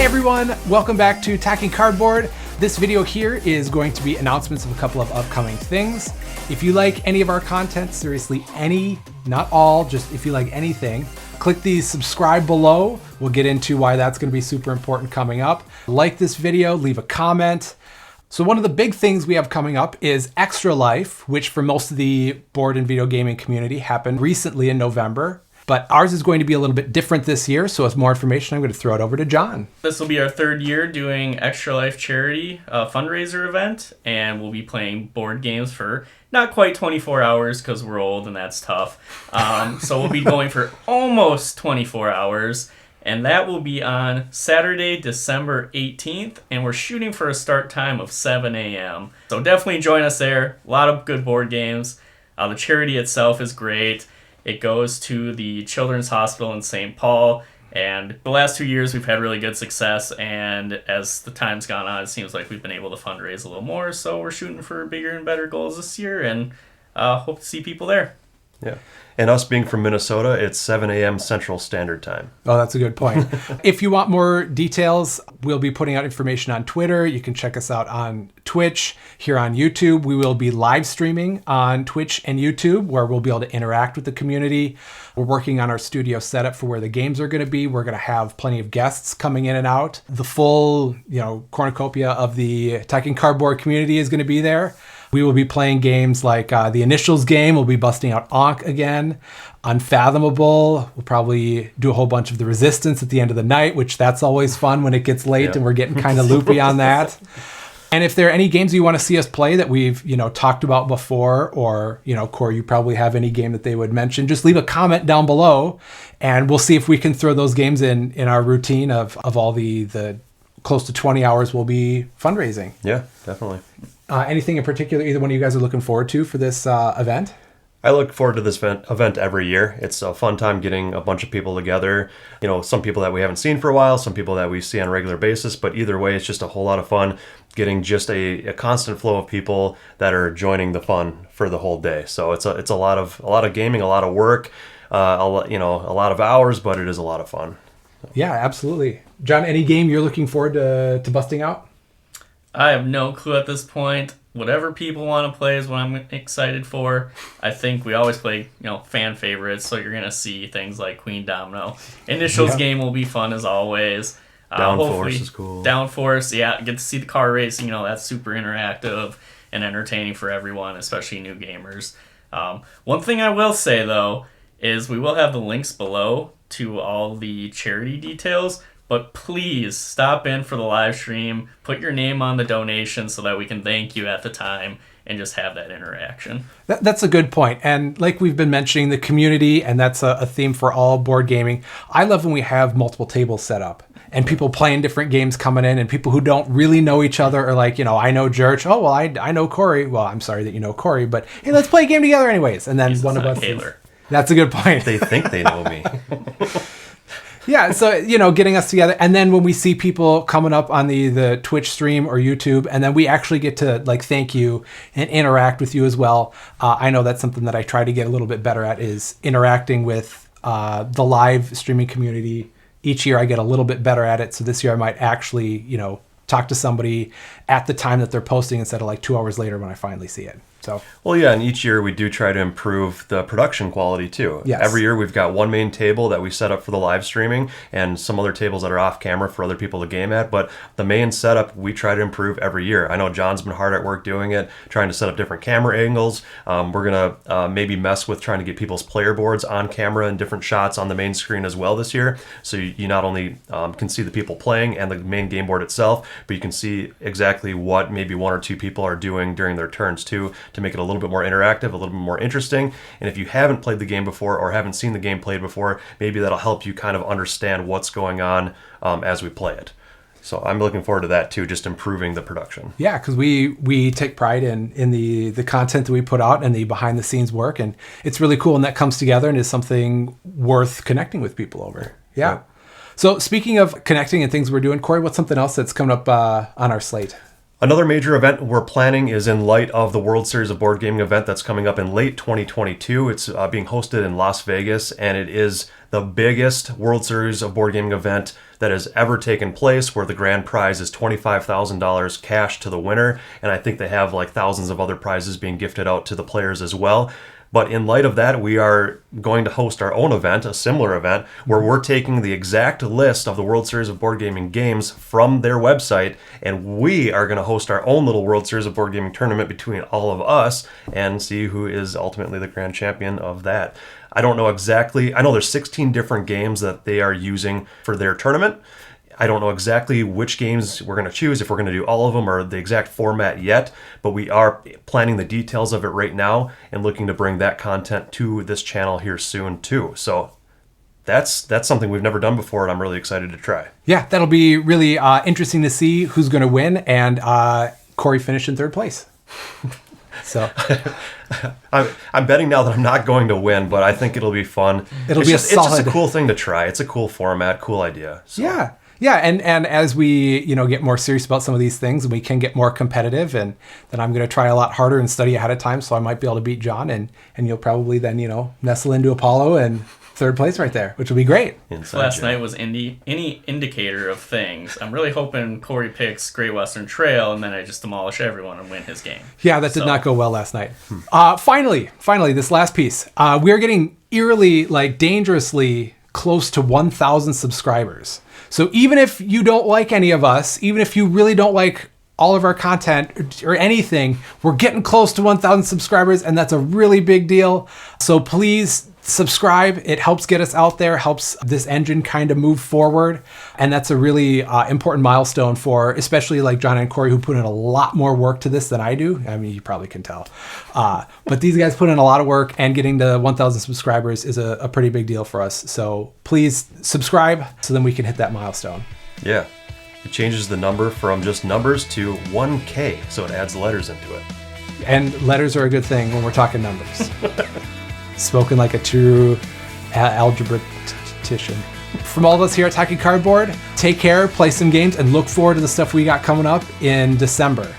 everyone, welcome back to Talking Cardboard. This video here is going to be announcements of a couple of upcoming things. If you like any of our content, seriously any, not all, just if you like anything, click the subscribe below. We'll get into why that's going to be super important coming up. Like this video, leave a comment. So one of the big things we have coming up is Extra Life, which for most of the board and video gaming community happened recently in November. But ours is going to be a little bit different this year, so with more information, I'm going to throw it over to John. This will be our third year doing Extra Life charity fundraiser event, and we'll be playing board games for not quite 24 hours because we're old and that's tough. So we'll be going for almost 24 hours, and that will be on Saturday, December 18th, and we're shooting for a start time of 7 a.m. So definitely join us there. A lot of good board games. The charity itself is great. It goes to the Children's Hospital in St. Paul, and the last 2 years we've had really good success, and as the time's gone on, it seems like we've been able to fundraise a little more, so we're shooting for bigger and better goals this year, and hope to see people there. Yeah. And us being from Minnesota, it's 7 a.m. Central Standard Time. Oh, that's a good point. If you want more details, we'll be putting out information on Twitter. You can check us out on Twitch, here on YouTube. We will be live streaming on Twitch and YouTube, where we'll be able to interact with the community. We're working on our studio setup for where the games are going to be. We're going to have plenty of guests coming in and out. The full, cornucopia of the Talking Cardboard community is going to be there. We will be playing games like the Initials game. We'll be busting out Ankh again. Unfathomable. We'll probably do a whole bunch of the Resistance at the end of the night, which that's always fun when it gets late and we're getting kind of loopy on that. And if there are any games you want to see us play that we've, talked about before, or, Corey, you probably have any game that they would mention, just leave a comment down below and we'll see if we can throw those games in our routine of all the close to 20 hours we'll be fundraising. Yeah, definitely. Anything in particular either one of you guys are looking forward to for this event? I look forward to this event every year. It's a fun time getting a bunch of people together. Some people that we haven't seen for a while, some people that we see on a regular basis, but either way, it's just a whole lot of fun getting just a constant flow of people that are joining the fun for the whole day. So it's a lot of gaming, a lot of work, a lot of hours, but it is a lot of fun. Yeah, absolutely. John, any game you're looking forward to busting out? I have no clue at this point. Whatever people want to play is what I'm excited for. I think we always play, fan favorites, so you're going to see things like Queen Domino. Initials game will be fun as always. Downforce is cool. Downforce, yeah. Get to see the car racing, that's super interactive and entertaining for everyone, especially new gamers. One thing I will say, though, is we will have the links below to all the charity details. But please stop in for the live stream, put your name on the donation so that we can thank you at the time and just have that interaction. That's a good point. And like we've been mentioning, the community, and that's a theme for all board gaming. I love when we have multiple tables set up and people playing different games coming in, and people who don't really know each other are like, I know George. Oh, well, I know Corey. Well, I'm sorry that you know Corey, but hey, let's play a game together anyways. And then one of us. That's a good point. They think they know me. Yeah, so, getting us together. And then when we see people coming up on the Twitch stream or YouTube, and then we actually get to, thank you and interact with you as well. I know that's something that I try to get a little bit better at, is interacting with the live streaming community. Each year I get a little bit better at it. So this year I might actually, talk to somebody at the time that they're posting instead of 2 hours later when I finally see it. So. Well, yeah, and each year we do try to improve the production quality too. Yes. Every year we've got one main table that we set up for the live streaming and some other tables that are off camera for other people to game at. But the main setup we try to improve every year. I know John's been hard at work doing it, trying to set up different camera angles. We're going to maybe mess with trying to get people's player boards on camera and different shots on the main screen as well this year. So you not only can see the people playing and the main game board itself, but you can see exactly what maybe one or two people are doing during their turns too, to make it a little bit more interactive, a little bit more interesting. And if you haven't played the game before or haven't seen the game played before, maybe that'll help you kind of understand what's going on as we play it. So I'm looking forward to that too, just improving the production. Yeah, because we take pride in the content that we put out and the behind the scenes work, and it's really cool, and that comes together and is something worth connecting with people over. Yeah. Yep. So speaking of connecting and things we're doing, Corey, what's something else that's coming up on our slate? Another major event we're planning is in light of the World Series of Board Gaming event that's coming up in late 2022. It's being hosted in Las Vegas, and it is the biggest World Series of Board Gaming event that has ever taken place, where the grand prize is $25,000 cash to the winner, and I think they have like thousands of other prizes being gifted out to the players as well. But in light of that, we are going to host our own event, a similar event, where we're taking the exact list of the World Series of Board Gaming games from their website, and we are going to host our own little World Series of Board Gaming tournament between all of us and see who is ultimately the grand champion of that. I don't know exactly. I know there's 16 different games that they are using for their tournament. I don't know exactly which games we're going to choose, if we're going to do all of them or the exact format yet, but we are planning the details of it right now and looking to bring that content to this channel here soon too. So that's something we've never done before, and I'm really excited to try. Yeah, that'll be really interesting to see who's going to win, and Corey finished in third place. So I'm betting now that I'm not going to win, but I think it'll be fun. It's just a cool thing to try. It's a cool format, cool idea. So. Yeah, and as we get more serious about some of these things, and we can get more competitive, and then I'm going to try a lot harder and study ahead of time, so I might be able to beat John, and you'll probably then nestle into Apollo and third place right there, which will be great. Last night was any indicator of things. I'm really hoping Corey picks Great Western Trail, and then I just demolish everyone and win his game. Yeah, that did not go well last night. Finally, this last piece. We are getting eerily, dangerously close to 1,000 subscribers. So even if you don't like any of us, even if you really don't like all of our content or anything, we're getting close to 1,000 subscribers, and that's a really big deal. So please subscribe. It helps get us out there, helps this engine kind of move forward. And that's a really important milestone for especially like John and Corey, who put in a lot more work to this than I do. I mean, you probably can tell. But these guys put in a lot of work, and getting to 1,000 subscribers is a pretty big deal for us. So please subscribe so then we can hit that milestone. Yeah. It changes the number from just numbers to 1K, so it adds letters into it. And letters are a good thing when we're talking numbers. Spoken like a true algebratician. From all of us here at Talking Cardboard, take care, play some games, and look forward to the stuff we got coming up in December.